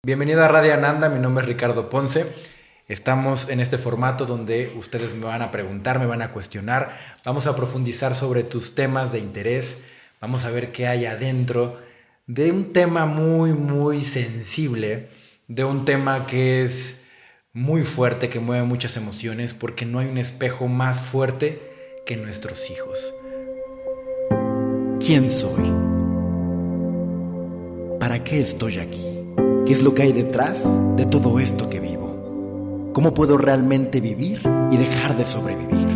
Bienvenido a Radio Ananda, mi nombre es Ricardo Ponce. Estamos en este formato donde ustedes me van a preguntar, me van a cuestionar, vamos a profundizar sobre tus temas de interés, vamos a ver qué hay adentro de un tema muy sensible, de un tema que es muy fuerte, que mueve muchas emociones, porque no hay un espejo más fuerte que nuestros hijos. ¿Quién soy? ¿Para qué estoy aquí? ¿Qué es lo que hay detrás de todo esto que vivo? ¿Cómo puedo realmente vivir y dejar de sobrevivir?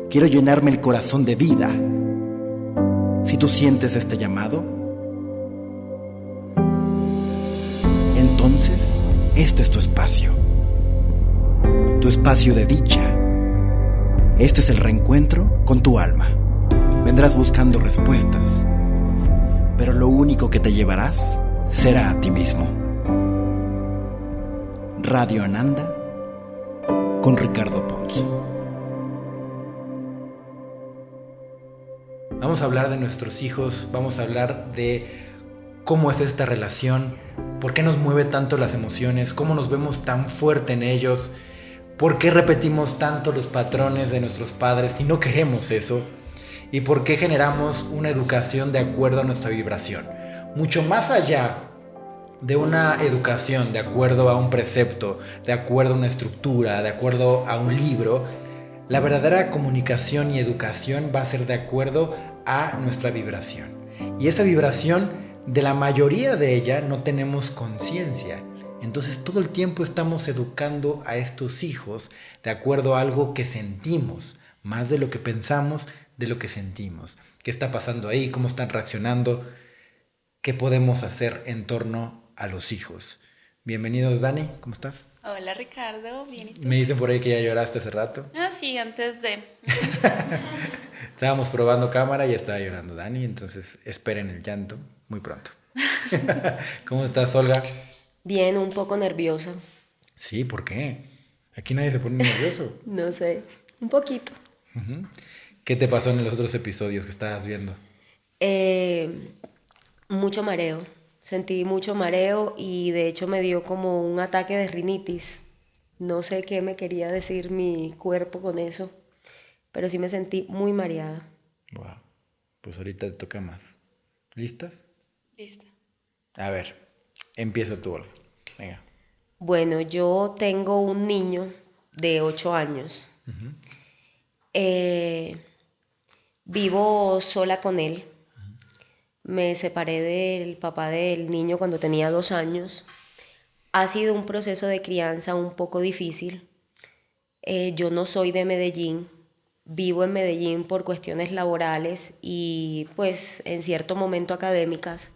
Quiero llenarme el corazón de vida. Si tú sientes este llamado, entonces este es tu espacio de dicha. Este es el reencuentro con tu alma. Vendrás buscando respuestas, pero lo único que te llevarás será a ti mismo. Radio Ananda con Ricardo Ponce. Vamos a hablar de nuestros hijos, vamos a hablar de cómo es esta relación, por qué nos mueve tanto las emociones, cómo nos vemos tan fuerte en ellos, por qué repetimos tanto los patrones de nuestros padres si no queremos eso, y por qué generamos una educación de acuerdo a nuestra vibración. Mucho más allá de una educación de acuerdo a un precepto, de acuerdo a una estructura, de acuerdo a un libro, la verdadera comunicación y educación va a ser de acuerdo a nuestra vibración. Y esa vibración, de la mayoría de ella, no tenemos conciencia. Entonces todo el tiempo estamos educando a estos hijos de acuerdo a algo que sentimos, más de lo que pensamos, de lo que sentimos. ¿Qué está pasando ahí? ¿Cómo están reaccionando? ¿Qué podemos hacer en torno a los hijos? Bienvenidos, Dani, ¿cómo estás? Hola Ricardo, bien, ¿y tú? Me dicen por ahí que ya lloraste hace rato. Ah, sí, antes de... Estábamos probando cámara y ya estaba llorando Dani, entonces esperen el llanto muy pronto. ¿Cómo estás, Olga? Bien, un poco nerviosa. Sí, ¿por qué? Aquí nadie se pone nervioso. No sé, un poquito. ¿Qué te pasó en los otros episodios que estabas viendo? Mucho mareo. Sentí mucho mareo y de hecho me dio como un ataque de rinitis. No sé qué me quería decir mi cuerpo con eso, pero sí me sentí muy mareada. Wow, pues ahorita te toca más. ¿Listas? Listo. A ver, empieza tú, Olga. Venga. Bueno, yo tengo un niño de 8 años. Vivo sola con él. Me separé del papá del niño cuando tenía 2 años. Ha sido un proceso de crianza un poco difícil. Yo no soy de Medellín. Vivo en Medellín por cuestiones laborales y pues en cierto momento académicas.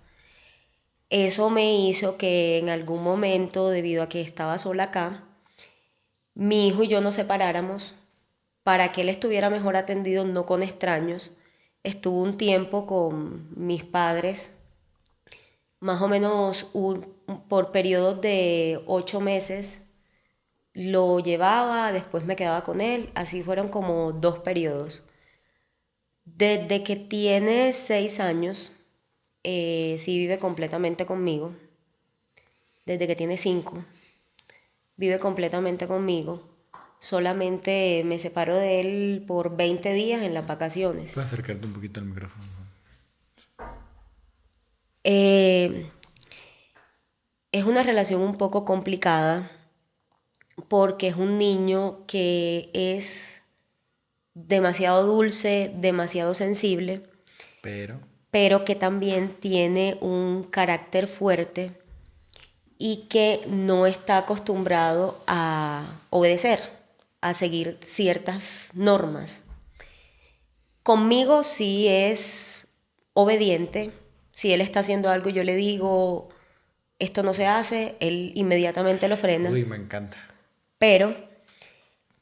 Eso me hizo que en algún momento, debido a que estaba sola acá, mi hijo y yo nos separáramos para que él estuviera mejor atendido, no con extraños. Estuvo un tiempo con mis padres, más o menos por periodos de 8 meses. Lo llevaba, después me quedaba con él, así fueron como 2 periodos. Desde que tiene 6 años, sí vive completamente conmigo. Desde que tiene 5, vive completamente conmigo. Solamente me separo de él por 20 días en las vacaciones. ¿Puedes acercarte un poquito al micrófono? Es una relación un poco complicada porque es un niño que es demasiado dulce, demasiado sensible, pero que también tiene un carácter fuerte y que no está acostumbrado a obedecer, a seguir ciertas normas. Conmigo sí es obediente. Si él está haciendo algo y yo le digo, esto no se hace, él inmediatamente lo frena. Uy, me encanta. Pero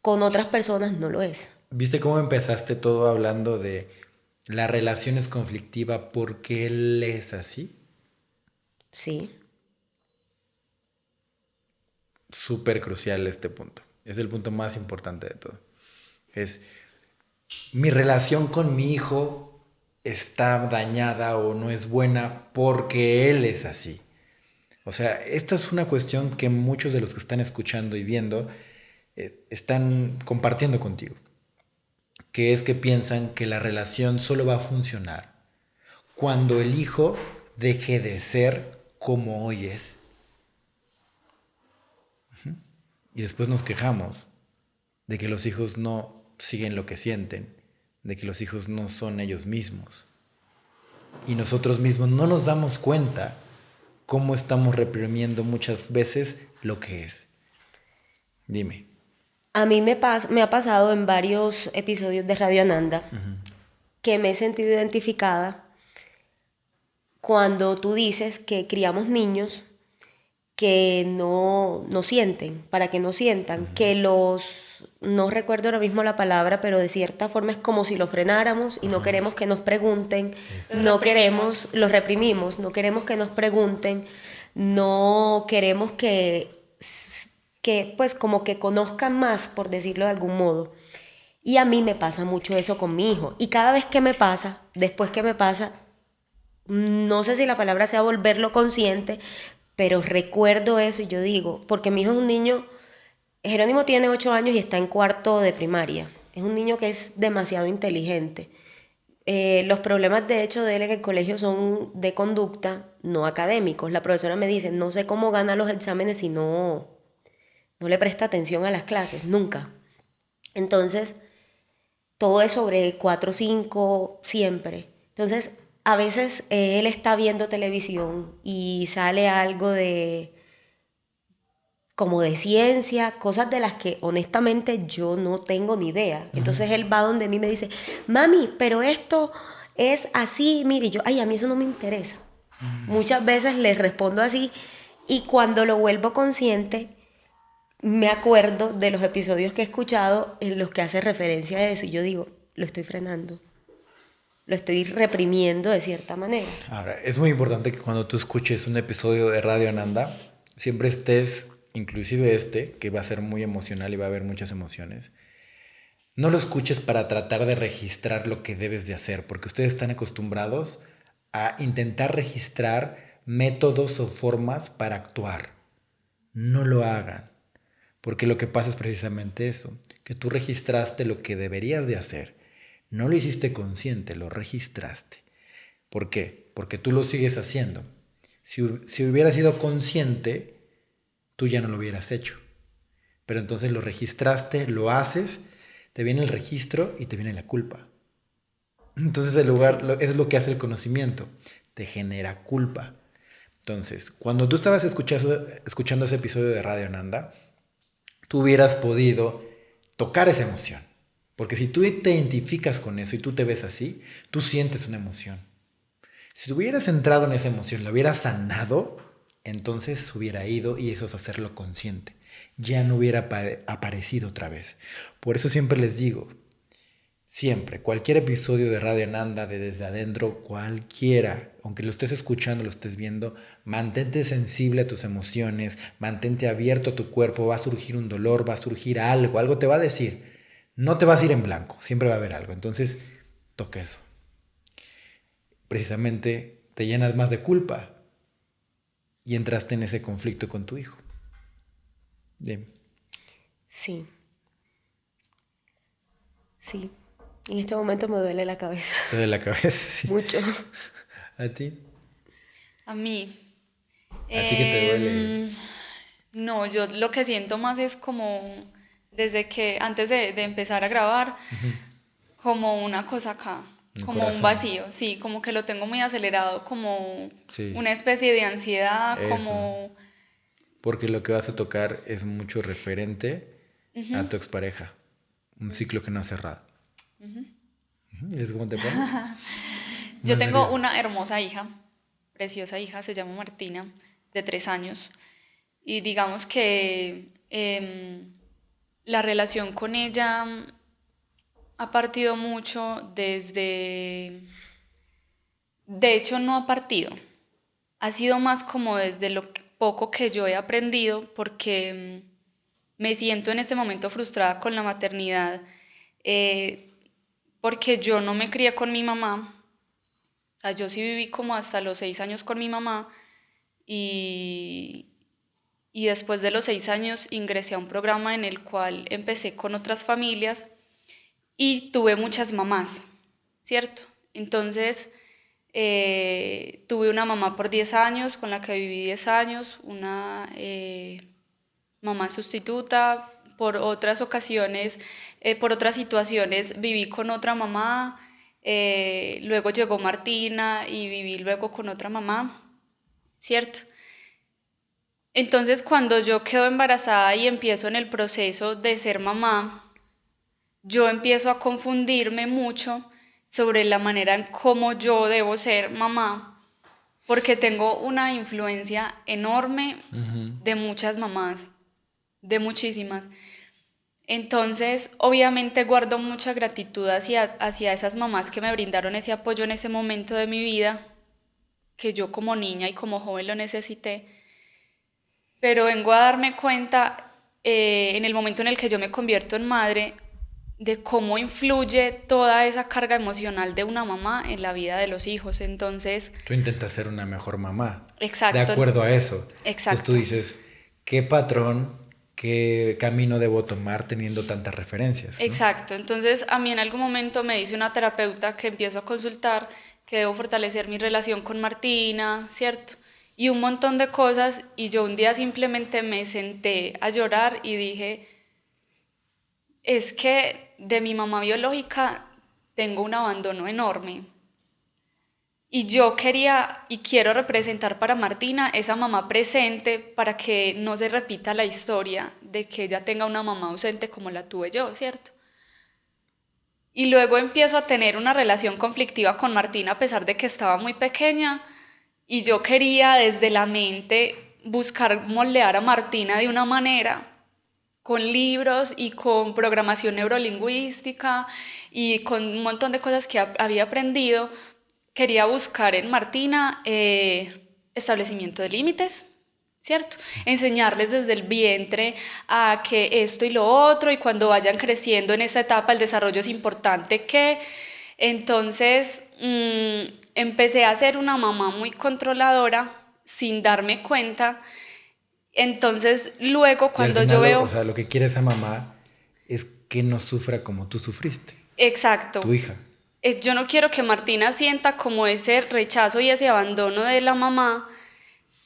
con otras personas no lo es. ¿Viste cómo empezaste todo hablando de la relación es conflictiva porque él es así? Sí. Súper crucial este punto. Es el punto más importante de todo. Es mi relación con mi hijo está dañada o no es buena porque él es así. O sea, esta es una cuestión que muchos de los que están escuchando y viendo están compartiendo contigo, que es que piensan que la relación solo va a funcionar cuando el hijo deje de ser como hoy es. Y después nos quejamos de que los hijos no siguen lo que sienten, de que los hijos no son ellos mismos. Y nosotros mismos no nos damos cuenta cómo estamos reprimiendo muchas veces lo que es. Dime. A mí me ha pasado en varios episodios de Radio Ananda que me he sentido identificada cuando tú dices que criamos niños que no sienten, para que no sientan, que no recuerdo ahora mismo la palabra, pero de cierta forma es como si los frenáramos y no queremos que nos pregunten, los reprimimos, no queremos que nos pregunten, no queremos que pues como que conozcan más, por decirlo de algún modo. Y a mí me pasa mucho eso con mi hijo. Y cada vez que me pasa, después que me pasa, no sé si la palabra sea volverlo consciente, pero recuerdo eso y yo digo, porque mi hijo es un niño, Jerónimo tiene 8 años y está en 4º de primaria. Es un niño que es demasiado inteligente. Los problemas de hecho de él en el colegio son de conducta, no académicos. La profesora me dice, no sé cómo gana los exámenes si no le presta atención a las clases, nunca. Entonces, todo es sobre 4 o 5 siempre. Entonces, a veces él está viendo televisión y sale algo como de ciencia, cosas de las que honestamente yo no tengo ni idea. Entonces él va donde mí y me dice, mami, pero esto es así, mire, y yo, ay, a mí eso no me interesa. Muchas veces le respondo así y cuando lo vuelvo consciente, me acuerdo de los episodios que he escuchado en los que hace referencia a eso y yo digo, lo estoy frenando. Lo estoy reprimiendo de cierta manera. Ahora, es muy importante que cuando tú escuches un episodio de Radio Ananda, siempre estés, inclusive que va a ser muy emocional y va a haber muchas emociones, no lo escuches para tratar de registrar lo que debes de hacer, porque ustedes están acostumbrados a intentar registrar métodos o formas para actuar. No lo hagan, porque lo que pasa es precisamente eso, que tú registraste lo que deberías de hacer. No lo hiciste consciente, lo registraste. ¿Por qué? Porque tú lo sigues haciendo. Si hubieras sido consciente, tú ya no lo hubieras hecho. Pero entonces lo registraste, lo haces, te viene el registro y te viene la culpa. Entonces es lo que hace el conocimiento, te genera culpa. Entonces, cuando tú estabas escuchando ese episodio de Radio Ananda, tú hubieras podido tocar esa emoción. Porque si tú te identificas con eso y tú te ves así, tú sientes una emoción. Si hubieras entrado en esa emoción, la hubieras sanado, entonces hubiera ido y eso es hacerlo consciente. Ya no hubiera aparecido otra vez. Por eso siempre les digo, siempre, cualquier episodio de Radio Ananda, de Desde Adentro, cualquiera, aunque lo estés escuchando, lo estés viendo, mantente sensible a tus emociones, mantente abierto a tu cuerpo, va a surgir un dolor, va a surgir algo te va a decir. No te vas a ir en blanco, siempre va a haber algo. Entonces, toca eso. Precisamente te llenas más de culpa y entraste en ese conflicto con tu hijo. Bien. Sí. Sí. En este momento me duele la cabeza. Te duele la cabeza, sí. Mucho. ¿A ti? A mí. ¿A ti qué te duele? No, yo lo que siento más es como, desde que antes de empezar a grabar, como una cosa acá, como un vacío, sí, como que lo tengo muy acelerado, como una especie de ansiedad, eso. como... Porque lo que vas a tocar es mucho referente a tu expareja, un ciclo que no has cerrado. ¿Es cómo te pones? Yo tengo una hermosa hija, preciosa hija, se llama Martina, de 3 años, y digamos que la relación con ella ha partido mucho desde... De hecho, no ha partido. Ha sido más como desde lo poco que yo he aprendido, porque me siento en este momento frustrada con la maternidad, porque yo no me crié con mi mamá. O sea, yo sí viví como hasta los 6 años con mi mamá, y después de los 6 años ingresé a un programa en el cual empecé con otras familias y tuve muchas mamás, ¿cierto? Entonces tuve una mamá por 10 años con la que viví 10 años, una mamá sustituta, por otras ocasiones, por otras situaciones viví con otra mamá, luego llegó Martina y viví luego con otra mamá, ¿cierto? Entonces cuando yo quedo embarazada y empiezo en el proceso de ser mamá, yo empiezo a confundirme mucho sobre la manera en cómo yo debo ser mamá, porque tengo una influencia enorme de muchas mamás, de muchísimas. Entonces, obviamente guardo mucha gratitud hacia esas mamás que me brindaron ese apoyo en ese momento de mi vida, que yo como niña y como joven lo necesité, pero vengo a darme cuenta en el momento en el que yo me convierto en madre, de cómo influye toda esa carga emocional de una mamá en la vida de los hijos. Entonces, tú intentas ser una mejor mamá. Exacto. De acuerdo a eso. Exacto. Entonces tú dices, ¿qué patrón, qué camino debo tomar teniendo tantas referencias, ¿no? Exacto. Entonces, a mí en algún momento me dice una terapeuta que empiezo a consultar que debo fortalecer mi relación con Martina, ¿cierto? Y un montón de cosas, y yo un día simplemente me senté a llorar y dije, es que de mi mamá biológica tengo un abandono enorme. Y yo quería y quiero representar para Martina esa mamá presente para que no se repita la historia de que ella tenga una mamá ausente como la tuve yo, ¿cierto? Y luego empiezo a tener una relación conflictiva con Martina a pesar de que estaba muy pequeña y yo quería desde la mente buscar moldear a Martina de una manera con libros y con programación neurolingüística y con un montón de cosas que había aprendido. Quería buscar en Martina establecimiento de límites, ¿cierto? Enseñarles desde el vientre a que esto y lo otro, y cuando vayan creciendo en esta etapa el desarrollo es importante que... Entonces empecé a ser una mamá muy controladora sin darme cuenta. Entonces luego cuando yo veo... O sea, lo que quiere esa mamá es que no sufra como tú sufriste. Exacto. Tu hija. Yo no quiero que Martina sienta como ese rechazo y ese abandono de la mamá,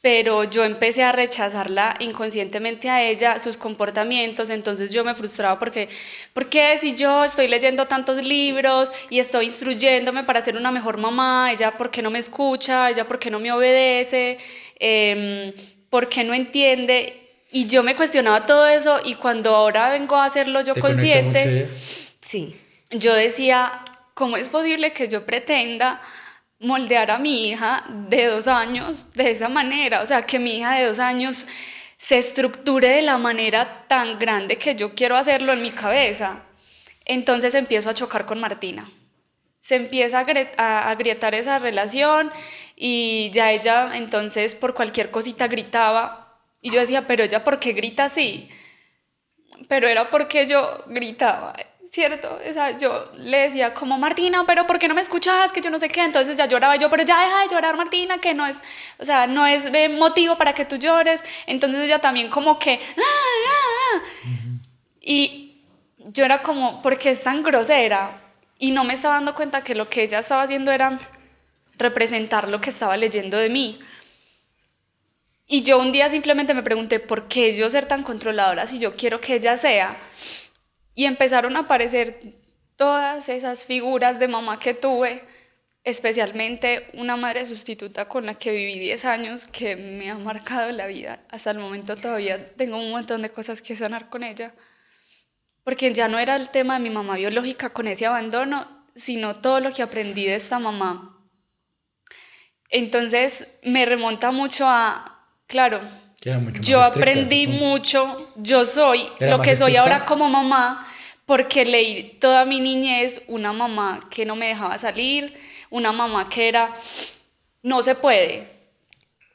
pero yo empecé a rechazarla inconscientemente a ella, sus comportamientos. Entonces yo me frustraba porque, ¿por qué si yo estoy leyendo tantos libros y estoy instruyéndome para ser una mejor mamá, ella por qué no me escucha, ella por qué no me obedece, por qué no entiende? Y yo me cuestionaba todo eso, y cuando ahora vengo a hacerlo yo consciente, sí, yo decía, ¿cómo es posible que yo pretenda moldear a mi hija de 2 años de esa manera? O sea, que mi hija de 2 años se estructure de la manera tan grande que yo quiero hacerlo en mi cabeza. Entonces empiezo a chocar con Martina. Se empieza a agrietar esa relación y ya ella entonces por cualquier cosita gritaba. Y yo decía, ¿pero ella por qué grita así? Pero era porque yo gritaba, ¿cierto? O sea, yo le decía como, Martina, pero ¿por qué no me escuchas? Que yo no sé qué. Entonces ya lloraba yo, pero ya deja de llorar, Martina, que no es, o sea, no es motivo para que tú llores. Entonces ella también como que, Y yo era como, ¿por qué es tan grosera? Y no me estaba dando cuenta que lo que ella estaba haciendo era representar lo que estaba leyendo de mí. Y yo un día simplemente me pregunté, ¿por qué yo ser tan controladora si yo quiero que ella sea? Y empezaron a aparecer todas esas figuras de mamá que tuve, especialmente una madre sustituta con la que viví 10 años, que me ha marcado la vida. Hasta el momento todavía tengo un montón de cosas que sanar con ella, porque ya no era el tema de mi mamá biológica con ese abandono, sino todo lo que aprendí de esta mamá. Entonces me remonta mucho a, claro, yo aprendí mucho, yo soy lo que soy ahora como mamá, porque leí toda mi niñez una mamá que no me dejaba salir, una mamá que era, no se puede,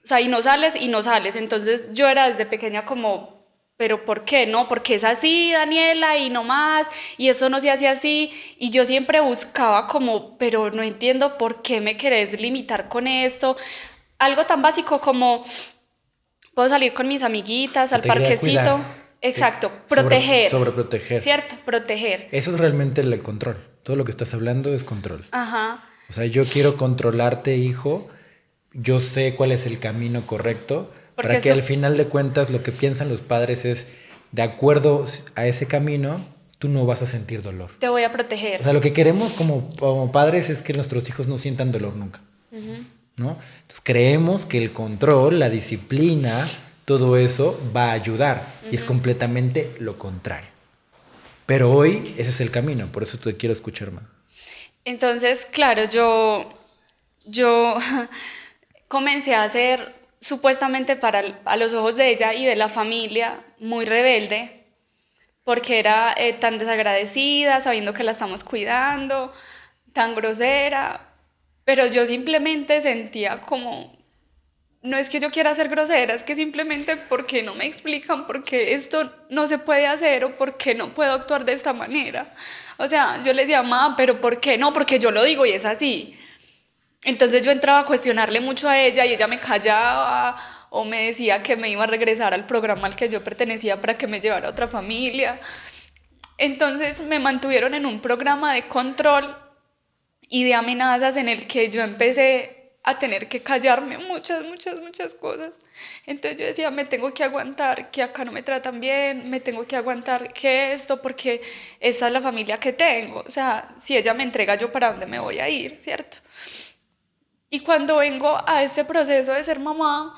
o sea, y no sales, entonces yo era desde pequeña como, pero ¿por qué no? Porque es así, Daniela, y no más, y eso no se hace así, y yo siempre buscaba como, pero no entiendo por qué me querés limitar con esto. algo tan básico como puedo salir con mis amiguitas al parquecito. Exacto, proteger. Sobreproteger. ¿Cierto? Proteger. Eso es realmente el control. Todo lo que estás hablando es control. Ajá. O sea, yo quiero controlarte, hijo. Yo sé cuál es el camino correcto. Porque para que al final de cuentas lo que piensan los padres es, de acuerdo a ese camino, tú no vas a sentir dolor. Te voy a proteger. O sea, lo que queremos como padres es que nuestros hijos no sientan dolor nunca. ¿No? Entonces creemos que el control, la disciplina, todo eso va a ayudar. Y es completamente lo contrario. Pero hoy ese es el camino, por eso te quiero escuchar más. Entonces, claro, yo comencé a ser supuestamente a los ojos de ella y de la familia muy rebelde, porque era tan desagradecida, sabiendo que la estamos cuidando, tan grosera, pero yo simplemente sentía como, no es que yo quiera ser grosera, es que simplemente porque no me explican por qué esto no se puede hacer o por qué no puedo actuar de esta manera. O sea, yo le decía, mamá, pero ¿por qué no? Porque yo lo digo y es así. Entonces yo entraba a cuestionarle mucho a ella y ella me callaba o me decía que me iba a regresar al programa al que yo pertenecía para que me llevara a otra familia. Entonces me mantuvieron en un programa de control y de amenazas en el que yo empecé a tener que callarme muchas cosas. Entonces yo decía, me tengo que aguantar que acá no me tratan bien, me tengo que aguantar que esto, porque esa es la familia que tengo. O sea, si ella me entrega, ¿yo para dónde me voy a ir? ¿Cierto? Y cuando vengo a este proceso de ser mamá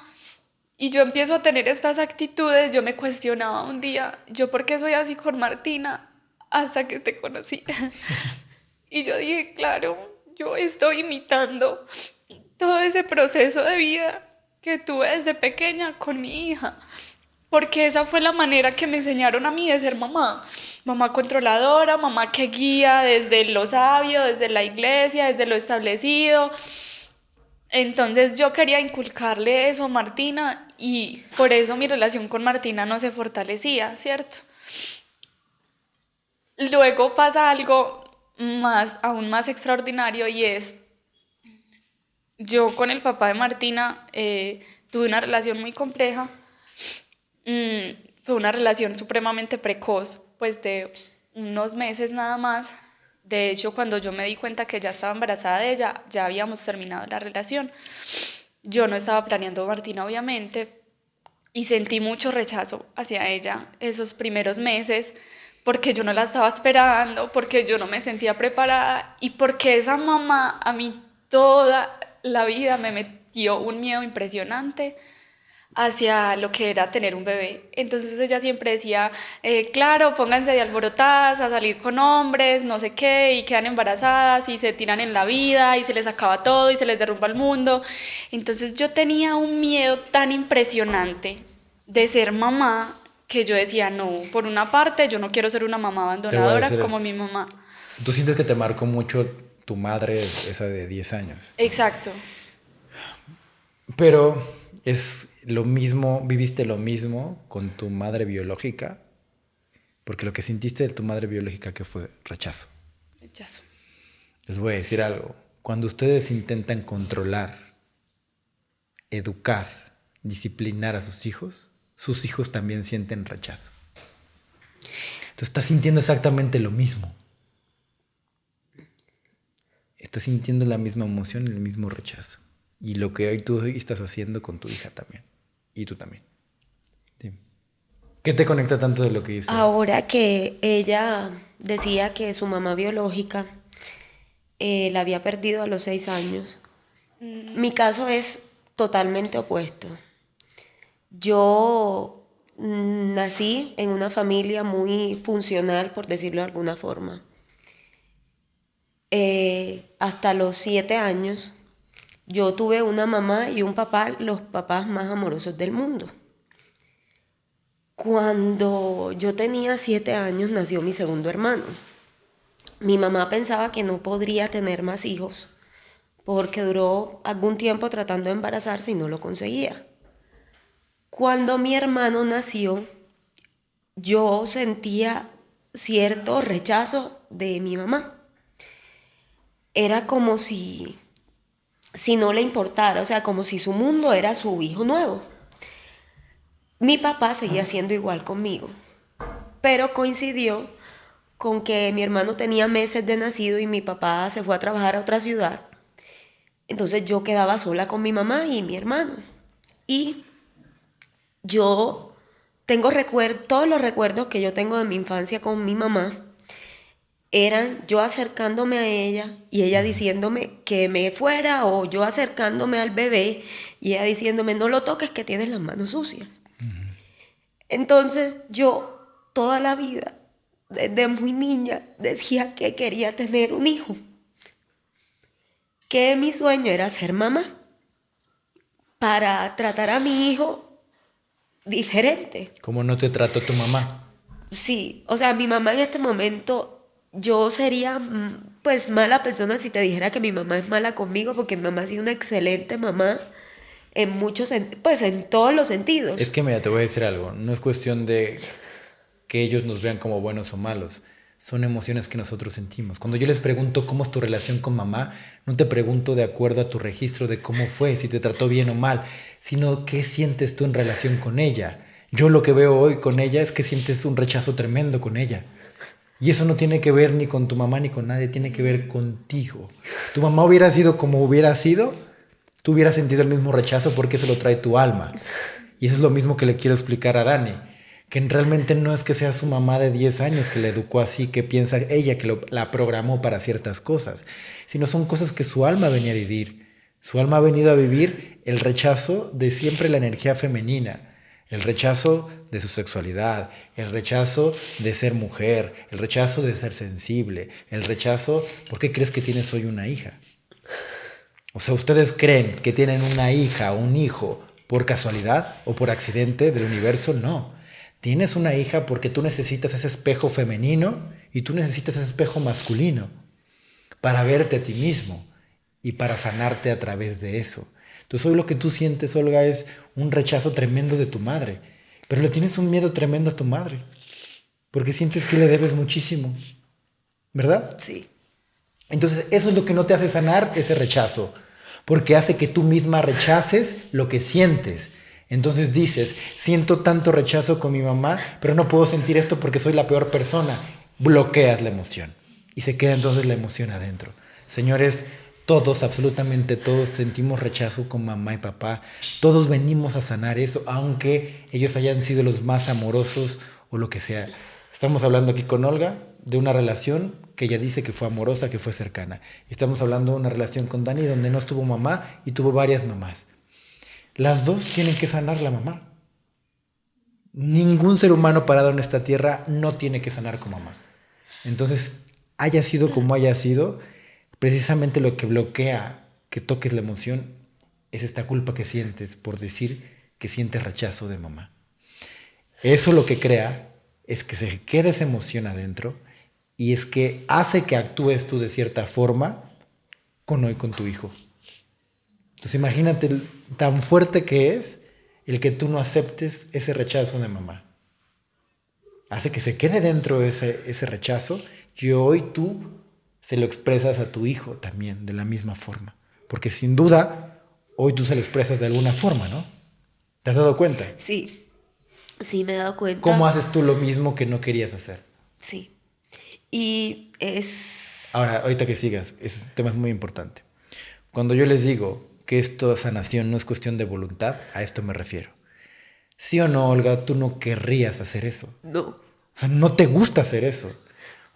y yo empiezo a tener estas actitudes, yo me cuestionaba un día, ¿yo por qué soy así con Martina? Hasta que te conocí. Y yo dije, claro, yo estoy imitando todo ese proceso de vida que tuve desde pequeña con mi hija. Porque esa fue la manera que me enseñaron a mí de ser mamá. Mamá controladora, mamá que guía desde lo sabio, desde la iglesia, desde lo establecido. Entonces yo quería inculcarle eso a Martina y por eso mi relación con Martina no se fortalecía, ¿cierto? Luego pasa algo aún más extraordinario y es, yo con el papá de Martina tuve una relación muy compleja. Fue una relación supremamente precoz, pues de unos meses nada más. De hecho, cuando yo me di cuenta que ya estaba embarazada de ella, ya habíamos terminado la relación. Yo no estaba planeando a Martina, obviamente, y sentí mucho rechazo hacia ella esos primeros meses, porque yo no la estaba esperando, porque yo no me sentía preparada y porque esa mamá a mí toda la vida me metió un miedo impresionante hacia lo que era tener un bebé. Entonces ella siempre decía, claro, pónganse de alborotadas a salir con hombres, no sé qué, y quedan embarazadas y se tiran en la vida y se les acaba todo y se les derrumba el mundo. Entonces yo tenía un miedo tan impresionante de ser mamá que yo decía, no, por una parte yo no quiero ser una mamá abandonadora como mi mamá. ¿Tú sientes que te marcó mucho tu madre, esa de 10 años? Exacto. Pero es lo mismo, viviste lo mismo con tu madre biológica, porque lo que sintiste de tu madre biológica, ¿qué fue? Rechazo. Rechazo. Les voy a decir algo. Cuando ustedes intentan controlar, educar, disciplinar a sus hijos también sienten rechazo. Entonces estás sintiendo exactamente lo mismo. Estás sintiendo la misma emoción y el mismo rechazo. Y lo que hoy tú estás haciendo con tu hija también. Y tú también. Sí. ¿Qué te conecta tanto de lo que dice? Ahora que ella decía que su mamá biológica la había perdido a los 6 años, mi caso es totalmente opuesto. Yo nací en una familia muy funcional, por decirlo de alguna forma. Hasta los 7 años yo tuve una mamá y un papá, los papás más amorosos del mundo. Cuando yo tenía 7 años nació mi segundo hermano. Mi mamá pensaba que no podría tener más hijos porque duró algún tiempo tratando de embarazarse y no lo conseguía. Cuando mi hermano nació, yo sentía cierto rechazo de mi mamá. Era como si si no le importara, o sea, como si su mundo era su hijo nuevo. Mi papá seguía siendo igual conmigo, pero coincidió con que mi hermano tenía meses de nacido y mi papá se fue a trabajar a otra ciudad. Entonces yo quedaba sola con mi mamá y mi hermano. Y yo tengo todos los recuerdos que yo tengo de mi infancia con mi mamá eran yo acercándome a ella y ella diciéndome que me fuera, o yo acercándome al bebé y ella diciéndome no lo toques que tienes las manos sucias. Entonces yo toda la vida, desde muy niña, decía que quería tener un hijo, que mi sueño era ser mamá para tratar a mi hijo diferente. ¿Cómo no te trató tu mamá? Sí, o sea, mi mamá en este momento, yo sería pues mala persona si te dijera que mi mamá es mala conmigo, porque mi mamá ha sido una excelente mamá en muchos, pues en todos los sentidos. Es que mira, te voy a decir algo, no es cuestión de que ellos nos vean como buenos o malos, son emociones que nosotros sentimos. Cuando yo les pregunto cómo es tu relación con mamá, no te pregunto de acuerdo a tu registro de cómo fue, si te trató bien o mal, sino qué sientes tú en relación con ella. Yo lo que veo hoy con ella es que sientes un rechazo tremendo con ella. Y eso no tiene que ver ni con tu mamá ni con nadie, tiene que ver contigo. Tu mamá hubiera sido como hubiera sido, tú hubieras sentido el mismo rechazo porque eso lo trae tu alma. Y eso es lo mismo que le quiero explicar a Dani, que realmente no es que sea su mamá de 10 años que la educó así, que piensa ella que la programó para ciertas cosas, sino son cosas que su alma venía a vivir. Su alma ha venido a vivir el rechazo de siempre la energía femenina, el rechazo de su sexualidad, el rechazo de ser mujer, el rechazo de ser sensible, el rechazo, ¿por qué crees que tienes hoy una hija? O sea, ¿ustedes creen que tienen una hija o un hijo por casualidad o por accidente del universo? No. Tienes una hija porque tú necesitas ese espejo femenino y tú necesitas ese espejo masculino para verte a ti mismo y para sanarte a través de eso. Entonces hoy lo que tú sientes, Olga, es un rechazo tremendo de tu madre, pero le tienes un miedo tremendo a tu madre porque sientes que le debes muchísimo, ¿verdad? Sí. Entonces eso es lo que no te hace sanar, ese rechazo, porque hace que tú misma rechaces lo que sientes. Entonces dices, siento tanto rechazo con mi mamá, pero no puedo sentir esto porque soy la peor persona. Bloqueas la emoción y se queda entonces la emoción adentro. Señores, todos, absolutamente todos sentimos rechazo con mamá y papá. Todos venimos a sanar eso, aunque ellos hayan sido los más amorosos o lo que sea. Estamos hablando aquí con Olga de una relación que ella dice que fue amorosa, que fue cercana. Estamos hablando de una relación con Dani donde no estuvo mamá y tuvo varias mamás. Las dos tienen que sanar la mamá. Ningún ser humano parado en esta tierra no tiene que sanar con mamá. Entonces, haya sido como haya sido, precisamente lo que bloquea que toques la emoción es esta culpa que sientes por decir que sientes rechazo de mamá. Eso lo que crea es que se quede esa emoción adentro y es que hace que actúes tú de cierta forma con tu hijo. Entonces imagínate tan fuerte que es el que tú no aceptes ese rechazo de mamá. Hace que se quede dentro ese rechazo y hoy tú se lo expresas a tu hijo también de la misma forma. Porque sin duda, hoy tú se lo expresas de alguna forma, ¿no? ¿Te has dado cuenta? Sí, sí me he dado cuenta. ¿Cómo haces tú lo mismo que no querías hacer? Sí. Y es... Ahora, ahorita que sigas, ese tema es muy importante. Cuando yo les digo que esta sanación no es cuestión de voluntad, a esto me refiero. ¿Sí o no, Olga, tú no querrías hacer eso? No. O sea, no te gusta hacer eso.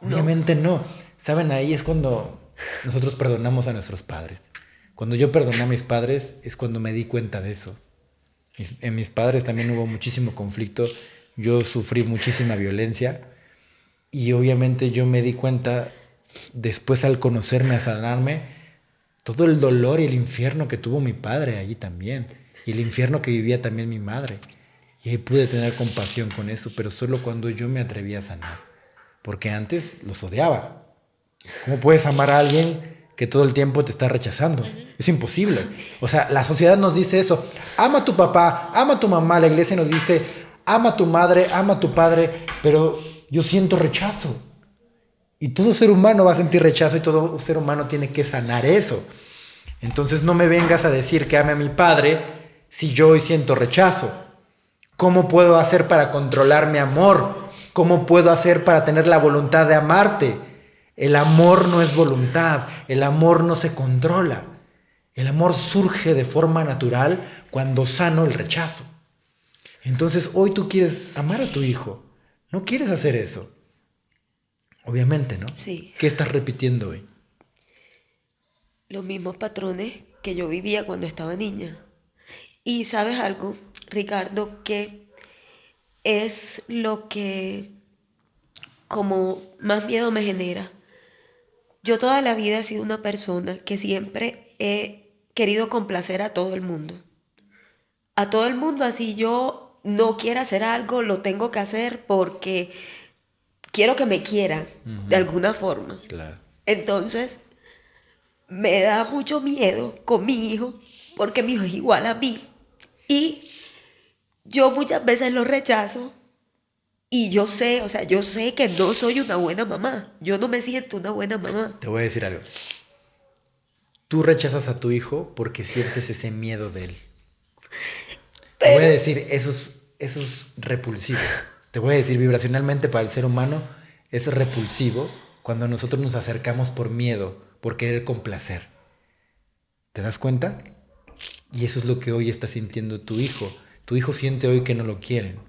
No. Obviamente no. ¿Saben? Ahí es cuando nosotros perdonamos a nuestros padres. Cuando yo perdoné a mis padres es cuando me di cuenta de eso. En mis padres también hubo muchísimo conflicto. Yo sufrí muchísima violencia. Y obviamente yo me di cuenta, después al conocerme, a sanarme, todo el dolor y el infierno que tuvo mi padre allí también. Y el infierno que vivía también mi madre. Y ahí pude tener compasión con eso, pero solo cuando yo me atreví a sanar. Porque antes los odiaba. ¿Cómo puedes amar a alguien que todo el tiempo te está rechazando? Es imposible. O sea, la sociedad nos dice eso. Ama a tu papá, ama a tu mamá. La iglesia nos dice, ama a tu madre, ama a tu padre. Pero yo siento rechazo. Y todo ser humano va a sentir rechazo y todo ser humano tiene que sanar eso. Entonces no me vengas a decir que ame a mi padre si yo hoy siento rechazo. ¿Cómo puedo hacer para controlar mi amor? ¿Cómo puedo hacer para tener la voluntad de amarte? El amor no es voluntad, el amor no se controla. El amor surge de forma natural cuando sano el rechazo. Entonces hoy tú quieres amar a tu hijo, no quieres hacer eso. Obviamente, ¿no? Sí. ¿Qué estás repitiendo hoy? Los mismos patrones que yo vivía cuando estaba niña. Y ¿sabes algo, Ricardo? Que es lo que como más miedo me genera. Yo toda la vida he sido una persona que siempre he querido complacer a todo el mundo. A todo el mundo, así yo no quiera hacer algo, lo tengo que hacer porque quiero que me quieran de alguna forma. Claro. Entonces, me da mucho miedo con mi hijo porque mi hijo es igual a mí. Y yo muchas veces lo rechazo y yo sé que no soy una buena mamá. Yo no me siento una buena mamá. Te voy a decir algo. Tú rechazas a tu hijo porque sientes ese miedo de él. Te voy a decir, eso es repulsivo. Te voy a decir, vibracionalmente para el ser humano es repulsivo cuando nosotros nos acercamos por miedo, por querer complacer. ¿Te das cuenta? Y eso es lo que hoy está sintiendo tu hijo. Tu hijo siente hoy que no lo quieren.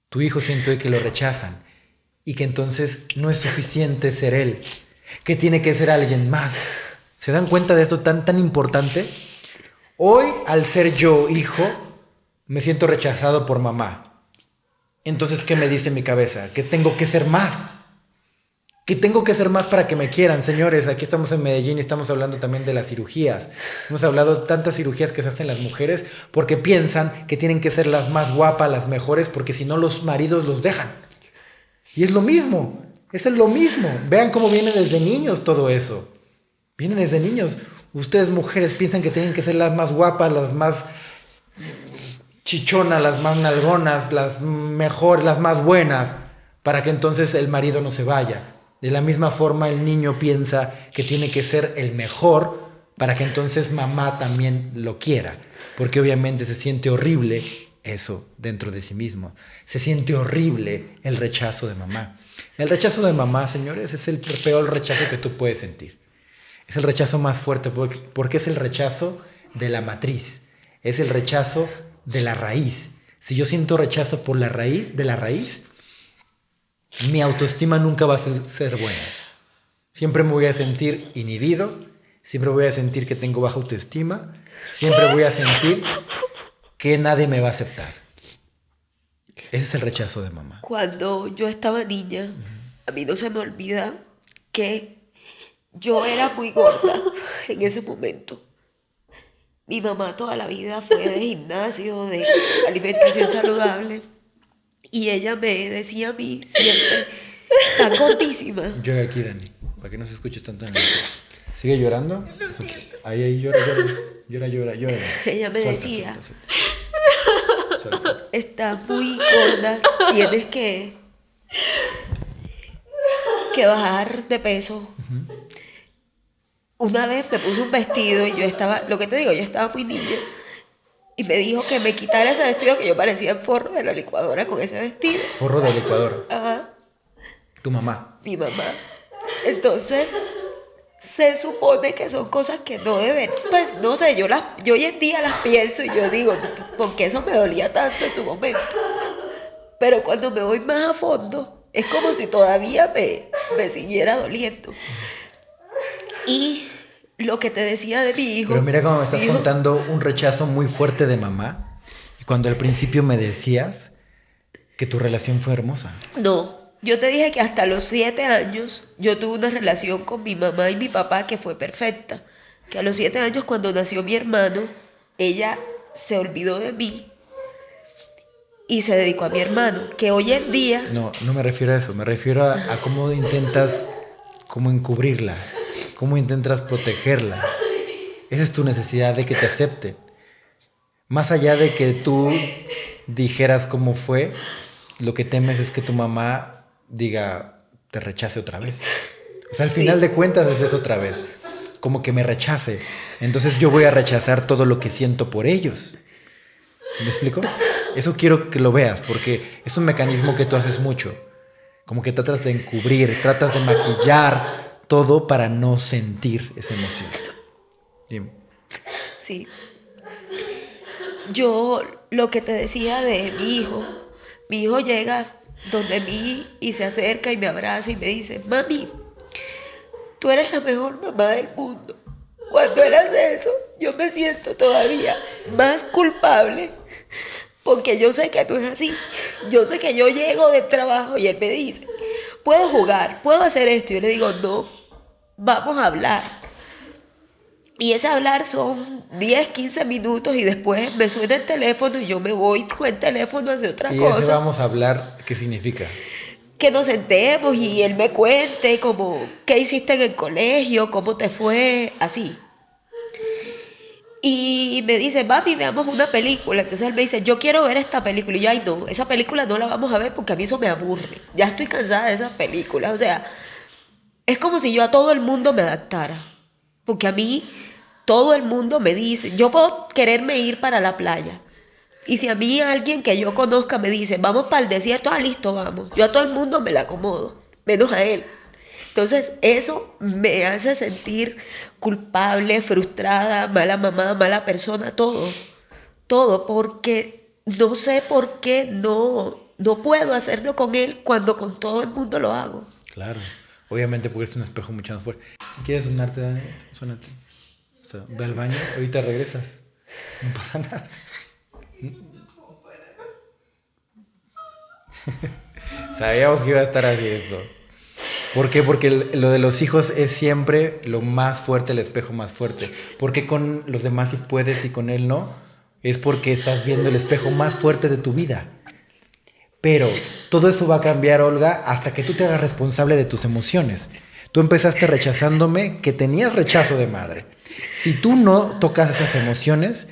Tu hijo siente hoy que lo rechazan. Y que entonces no es suficiente ser él. Que tiene que ser alguien más. ¿Se dan cuenta de esto tan importante? Hoy, al ser yo hijo, me siento rechazado por mamá. Entonces, ¿qué me dice mi cabeza? Que tengo que ser más. Que tengo que ser más para que me quieran. Señores, aquí estamos en Medellín y estamos hablando también de las cirugías. Hemos hablado de tantas cirugías que se hacen las mujeres porque piensan que tienen que ser las más guapas, las mejores, porque si no los maridos los dejan. Y es lo mismo, es lo mismo. Vean cómo viene desde niños todo eso. Viene desde niños. Ustedes mujeres piensan que tienen que ser las más guapas, las más chichonas, las más nalgonas, las mejores, las más buenas, para que entonces el marido no se vaya. De la misma forma el niño piensa que tiene que ser el mejor para que entonces mamá también lo quiera. Porque obviamente se siente horrible eso dentro de sí mismo. Se siente horrible el rechazo de mamá. El rechazo de mamá, señores, es el peor rechazo que tú puedes sentir. Es el rechazo más fuerte porque es el rechazo de la matriz. Es el rechazo de la raíz. Si yo siento rechazo por la raíz, mi autoestima nunca va a ser buena. Siempre me voy a sentir inhibido, siempre voy a sentir que tengo baja autoestima, siempre voy a sentir que nadie me va a aceptar. Ese es el rechazo de mamá. Cuando yo estaba niña, a mí no se me olvida que yo era muy gorda en ese momento. Mi mamá toda la vida fue de gimnasio, de alimentación saludable. Y ella me decía a mí siempre, está gordísima. Llora aquí, Dani, para que no se escuche tanto en el micro. ¿Sigue llorando? Ahí llora. Ella me decía, suelta. Estás muy gorda, tienes que bajar de peso. Una vez me puso un vestido y yo estaba, lo que te digo, yo estaba muy niña. Y me dijo que me quitara ese vestido, que yo parecía el forro de la licuadora con ese vestido. ¿Forro de licuadora? Ajá. ¿Tu mamá? Mi mamá. Entonces, se supone que son cosas que no deben. Pues no sé, yo hoy en día las pienso y yo digo, ¿por qué eso me dolía tanto en su momento? Pero cuando me voy más a fondo, es como si todavía me siguiera doliendo. Y lo que te decía de mi hijo... Pero mira cómo me estás contando un rechazo muy fuerte de mamá. Y cuando al principio me decías que tu relación fue hermosa. No, yo te dije que hasta los 7 años yo tuve una relación con mi mamá y mi papá que fue perfecta. Que a los 7 años, cuando nació mi hermano, ella se olvidó de mí y se dedicó a mi hermano. Que hoy en día... No me refiero a eso. Me refiero a cómo intentas como encubrirla. Cómo intentas protegerla. Esa es tu necesidad de que te acepten. Más allá de que tú dijeras cómo fue, lo que temes es que tu mamá diga, te rechace otra vez. O sea, al final de cuentas es eso otra vez. como que me rechace. Entonces yo voy a rechazar todo lo que siento por ellos. ¿Me explico? Eso quiero que lo veas, porque es un mecanismo que tú haces mucho. Como que tratas de encubrir, tratas de maquillar todo para no sentir esa emoción. Dime. Sí. Yo lo que te decía de mi hijo llega donde mí y se acerca y me abraza y me dice, mami, tú eres la mejor mamá del mundo. Cuando él hace eso, yo me siento todavía más culpable, porque yo sé que no es así. Yo sé que yo llego del trabajo y él me dice, puedo jugar, puedo hacer esto. Y yo le digo, no, vamos a hablar. Y ese hablar son 10, 15 minutos y después me suena el teléfono y yo me voy con el teléfono a hacer otra cosa. Y ese vamos a hablar, ¿qué significa? Que nos sentemos y él me cuente como qué hiciste en el colegio, cómo te fue, así. Y me dice, mami, veamos una película. Entonces él me dice, yo quiero ver esta película. Y yo, ay no, esa película no la vamos a ver porque a mí eso me aburre. Ya estoy cansada de esas películas. O sea, es como si yo a todo el mundo me adaptara. Porque a mí todo el mundo me dice, yo puedo quererme ir para la playa. Y si a mí alguien que yo conozca me dice, vamos para el desierto, listo, vamos. Yo a todo el mundo me la acomodo, menos a él. Entonces eso me hace sentir culpable, frustrada, mala mamá, mala persona, todo. Todo, porque no sé por qué no puedo hacerlo con él cuando con todo el mundo lo hago. Claro, obviamente porque es un espejo mucho más fuerte. ¿Quieres sonarte, Dani? Sónate. O sea, ve al baño, ahorita regresas. No pasa nada. Sabíamos que iba a estar así esto. ¿Por qué? Porque lo de los hijos es siempre lo más fuerte, el espejo más fuerte. Porque con los demás sí puedes y con él no. Es porque estás viendo el espejo más fuerte de tu vida. Pero todo eso va a cambiar, Olga, hasta que tú te hagas responsable de tus emociones. Tú empezaste rechazándome, que tenías rechazo de madre. Si tú no tocas esas emociones,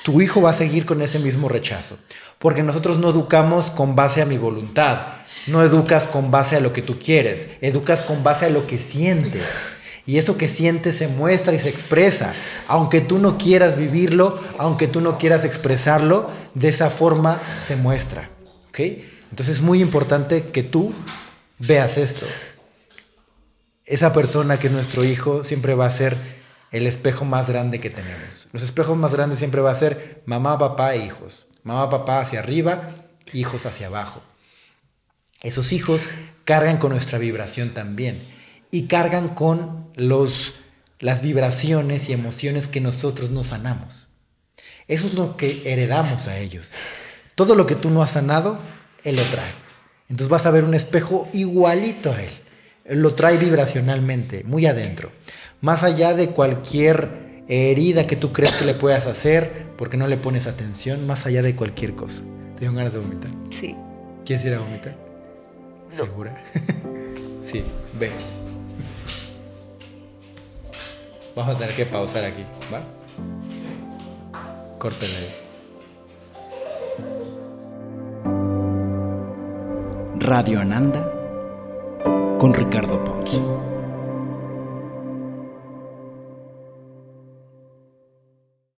tu hijo va a seguir con ese mismo rechazo. Porque nosotros no educamos con base a mi voluntad. No educas con base a lo que tú quieres. Educas con base a lo que sientes. Y eso que sientes se muestra y se expresa. Aunque tú no quieras vivirlo, aunque tú no quieras expresarlo, de esa forma se muestra. ¿Ok? Entonces es muy importante que tú veas esto. Esa persona que es nuestro hijo siempre va a ser el espejo más grande que tenemos. Los espejos más grandes siempre va a ser mamá, papá e hijos. Mamá, papá hacia arriba, hijos hacia abajo. Esos hijos cargan con nuestra vibración también. Y cargan con las vibraciones y emociones que nosotros no sanamos. Eso es lo que heredamos a ellos. Todo lo que tú no has sanado, él lo trae. Entonces vas a ver un espejo igualito a él. Él lo trae vibracionalmente, muy adentro. Más allá de cualquier herida que tú crees que le puedas hacer, porque no le pones atención, más allá de cualquier cosa. ¿Te dieron ganas de vomitar? Sí. ¿Quieres ir a vomitar? No. ¿Segura? Sí, ve. Vamos a tener que pausar aquí, ¿va? Córtale ahí. Radio Ananda con Ricardo Ponce.